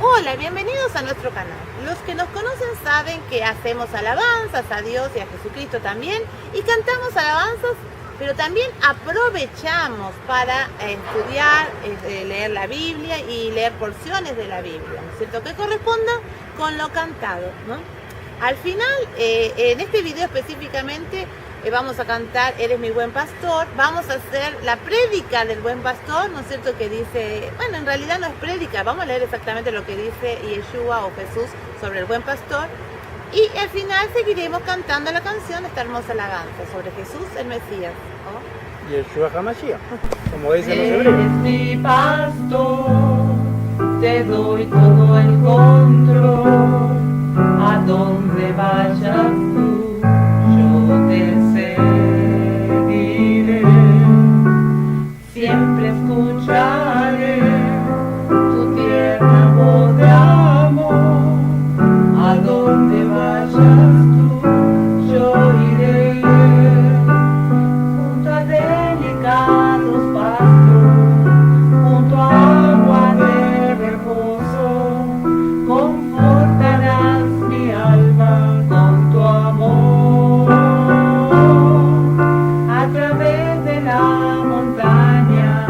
Hola, bienvenidos a nuestro canal. Los que nos conocen saben que hacemos alabanzas a Dios y a Jesucristo también, y cantamos alabanzas, pero también aprovechamos para estudiar, leer la Biblia y leer porciones de la Biblia, ¿no es cierto?, que correspondan con lo cantado, ¿no? Al final, en este video específicamente, vamos a cantar Eres mi buen pastor. Vamos a hacer la prédica del buen pastor, ¿no es cierto?, que dice, bueno, en realidad no es prédica, vamos a leer exactamente lo que dice Yeshua o Jesús sobre el buen pastor, y al final seguiremos cantando la canción, esta hermosa alabanza sobre Jesús el Mesías, ¿oh? Yeshua HaMashiach, como dicen los hebreos. Eres mi pastor, te doy todo el control, a donde vayas tú, yo te seguiré, siempre escucharé tu tierna voz de amor, a donde vayas tú, yo iré, junto a delicados pastos, junto a agua de reposo, confortarás mi alma con tu amor, a través de la montaña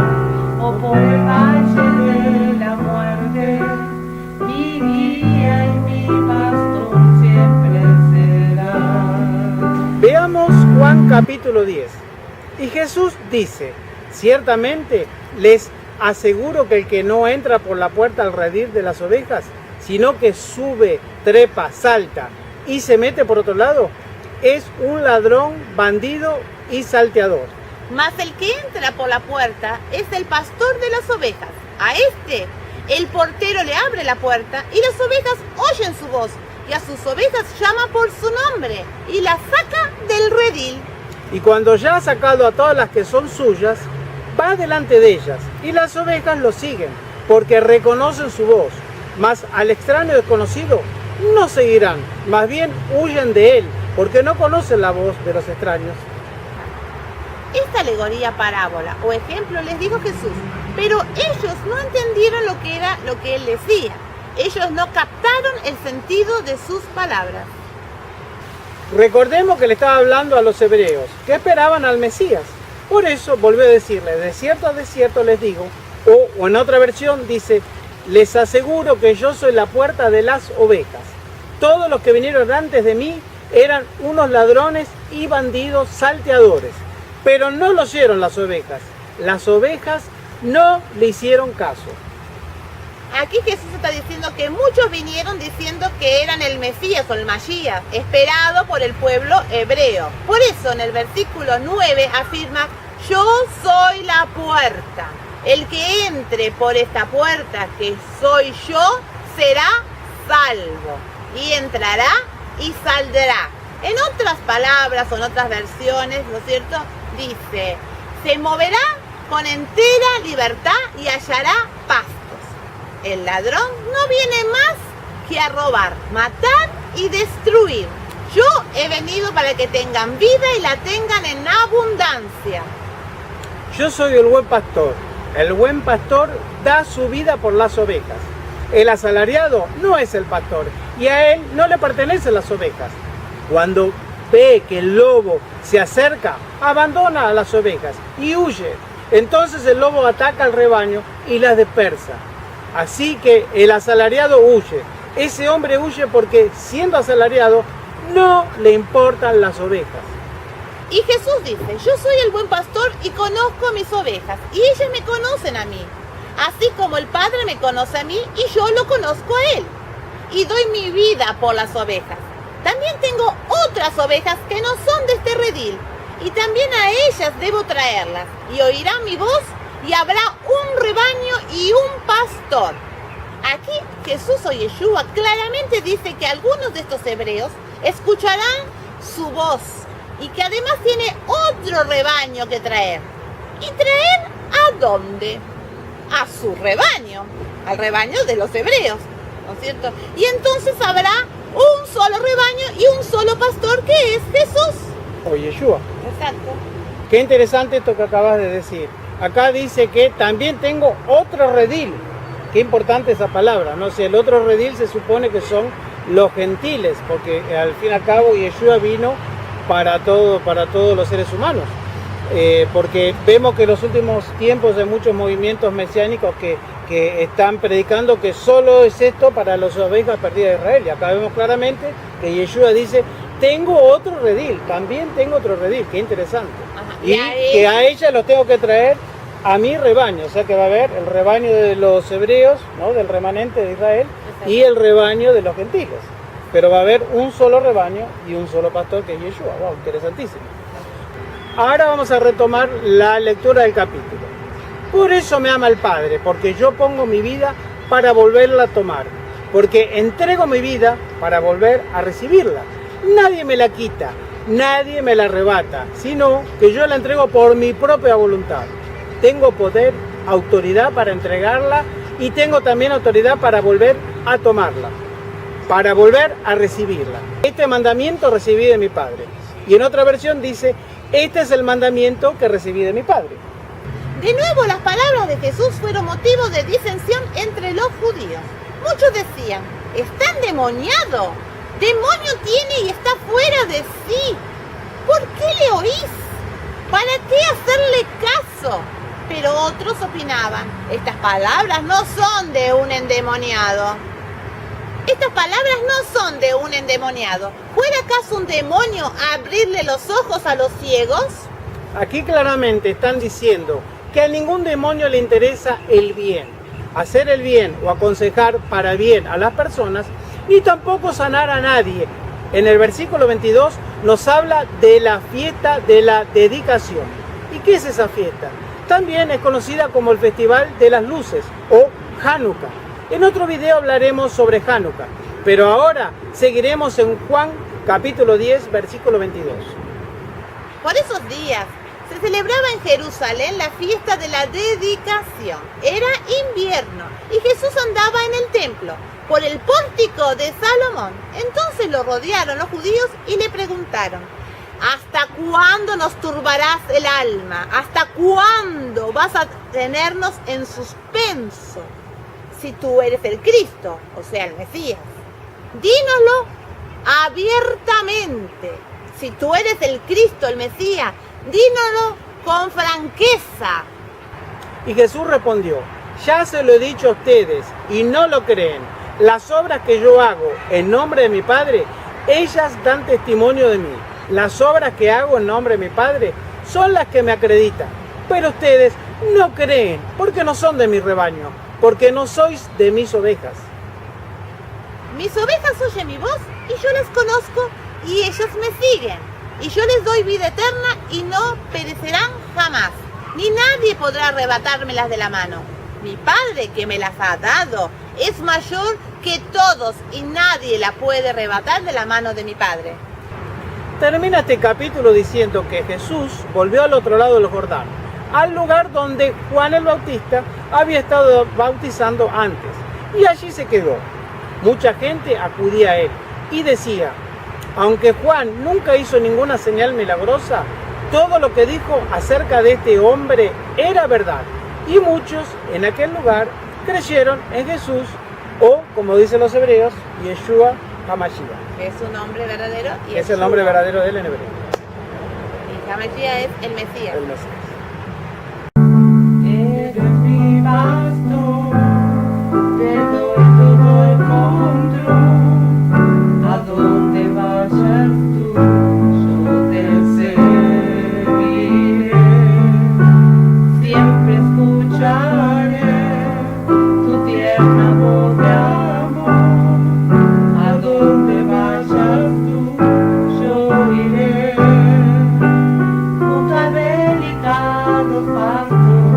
o por el valle de la muerte, mi guía y mi pastor siempre será. Veamos Juan capítulo 10. Y Jesús dice, ciertamente les aseguro que el que no entra por la puerta al redil de las ovejas, sino que sube, trepa, salta y se mete por otro lado, es un ladrón, bandido y salteador. Mas el que entra por la puerta es el pastor de las ovejas. A este, el portero le abre la puerta y las ovejas oyen su voz, y a sus ovejas llama por su nombre y las saca del redil. Y cuando ya ha sacado a todas las que son suyas, va delante de ellas, y las ovejas lo siguen, porque reconocen su voz. Mas al extraño desconocido no seguirán, más bien huyen de él, porque no conocen la voz de los extraños. Esta alegoría, parábola o ejemplo les dijo Jesús, pero ellos no entendieron lo que era lo que él decía. Ellos no captaron el sentido de sus palabras. Recordemos que le estaba hablando a los hebreos, que esperaban al Mesías. Por eso volvió a decirle, de cierto les digo, o en otra versión dice, les aseguro que yo soy la puerta de las ovejas. Todos los que vinieron antes de mí eran unos ladrones y bandidos salteadores, pero no lo oyeron las ovejas. Las ovejas no le hicieron caso. Aquí Jesús está diciendo que muchos vinieron diciendo que eran el Mesías o el Mashiach, esperado por el pueblo hebreo. Por eso en el versículo 9 afirma, yo soy la puerta. El que entre por esta puerta que soy yo, será salvo. Y entrará y saldrá. En otras palabras o en otras versiones, ¿no es cierto?, dice, se moverá con entera libertad y hallará pastos. El ladrón no viene más que a robar, matar y destruir. Yo he venido para que tengan vida y la tengan en abundancia. Yo soy el buen pastor. El buen pastor da su vida por las ovejas. El asalariado no es el pastor y a él no le pertenecen las ovejas. Cuando ve que el lobo se acerca, abandona a las ovejas y huye. Entonces el lobo ataca al rebaño y las dispersa. Así que el asalariado huye. Ese hombre huye porque, siendo asalariado, no le importan las ovejas. Y Jesús dice, yo soy el buen pastor y conozco a mis ovejas, y ellas me conocen a mí, así como el Padre me conoce a mí y yo lo conozco a él, y doy mi vida por las ovejas. También tengo otras ovejas que no son de este redil, y también a ellas debo traerlas, y oirán mi voz, y habrá un rebaño y un pastor. Aquí Jesús o Yeshua claramente dice que algunos de estos hebreos escucharán su voz, y que además tiene otro rebaño que traer. ¿Y traer a dónde? A su rebaño, al rebaño de los hebreos, ¿no es cierto? Y entonces habrá un solo rebaño y un solo pastor, que es Jesús. O Yeshua. Exacto. Qué interesante esto que acabas de decir. Acá dice que también tengo otro redil. Qué importante esa palabra, ¿no? Si el otro redil se supone que son los gentiles, porque al fin y al cabo Yeshua vino para todos los seres humanos. Porque vemos que en los últimos tiempos hay muchos movimientos mesiánicos que están predicando que solo es esto para las ovejas perdidas de Israel. Y acá vemos claramente que Yeshua dice, tengo otro redil, también tengo otro redil, qué interesante. Ajá. Y que a ella los tengo que traer a mi rebaño, o sea que va a haber el rebaño de los hebreos, ¿no? Del remanente de Israel, y el rebaño de los gentiles. Pero va a haber un solo rebaño y un solo pastor que es Yeshua. Wow, interesantísimo. Ahora vamos a retomar la lectura del capítulo. Por eso me ama el Padre, porque yo pongo mi vida para volverla a tomar, porque entrego mi vida para volver a recibirla. Nadie me la quita, nadie me la arrebata, sino que yo la entrego por mi propia voluntad. Tengo poder, autoridad para entregarla y tengo también autoridad para volver a tomarla, para volver a recibirla. Este mandamiento recibí de mi Padre. Y en otra versión dice, este es el mandamiento que recibí de mi Padre. De nuevo, las palabras de Jesús fueron motivo de disensión entre los judíos. Muchos decían, está endemoniado, demonio tiene y está fuera de sí. ¿Por qué le oís? ¿Para qué hacerle caso? Pero otros opinaban, estas palabras no son de un endemoniado. Estas palabras no son de un endemoniado. ¿Puede acaso un demonio abrirle los ojos a los ciegos? Aquí claramente están diciendo que a ningún demonio le interesa el bien, hacer el bien o aconsejar para bien a las personas, ni tampoco sanar a nadie. En el versículo 22 nos habla de la fiesta de la dedicación. ¿Y qué es esa fiesta? También es conocida como el Festival de las Luces o Hanukkah. En otro video hablaremos sobre Hanukkah, pero ahora seguiremos en Juan capítulo 10, versículo 22. Por esos días se celebraba en Jerusalén la fiesta de la dedicación. Era invierno y Jesús andaba en el templo, por el pórtico de Salomón. Entonces lo rodearon los judíos y le preguntaron, ¿hasta cuándo nos turbarás el alma? ¿Hasta cuándo vas a tenernos en suspenso? Si tú eres el Cristo, o sea, el Mesías, dínoslo abiertamente. Si tú eres el Cristo, el Mesías, dínoslo con franqueza. Y Jesús respondió, ya se lo he dicho a ustedes y no lo creen. Las obras que yo hago en nombre de mi Padre, ellas dan testimonio de mí. Las obras que hago en nombre de mi Padre son las que me acreditan. Pero ustedes no creen porque no son de mi rebaño, porque no sois de mis ovejas. Mis ovejas oyen mi voz y yo las conozco y ellas me siguen. Y yo les doy vida eterna y no perecerán jamás. Ni nadie podrá arrebatármelas de la mano. Mi Padre que me las ha dado es mayor que todos y nadie la puede arrebatar de la mano de mi Padre. Termina este capítulo diciendo que Jesús volvió al otro lado del Jordán, al lugar donde Juan el Bautista había estado bautizando antes, y allí se quedó. Mucha gente acudía a él y decía, aunque Juan nunca hizo ninguna señal milagrosa, todo lo que dijo acerca de este hombre era verdad, y muchos en aquel lugar creyeron en Jesús, o como dicen los hebreos, Yeshua HaMashiach. Que es su nombre verdadero. Y Es el nombre verdadero de él en hebreo. Y HaMashiach es el Mesías. El Mesías. Eres mi pastor, te doy todo el control. A donde vayas tú, yo te seguiré. Siempre escucharé tu tierna voz de amor. A donde vayas tú, yo iré. Junto al delicado pastor,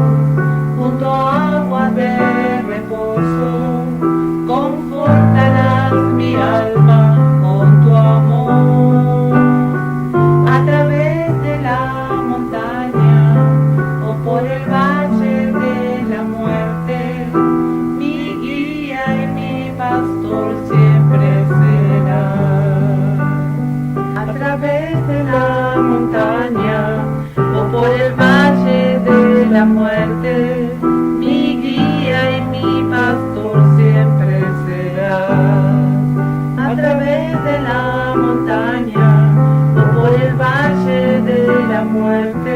junto a aguas de reposo, confortarás mi alma con tu amor. A través de la montaña o por el valle de la muerte, mi guía y mi pastor siempre será. A través de la montaña o por el valle de la muerte, mi guía y mi pastor muerte.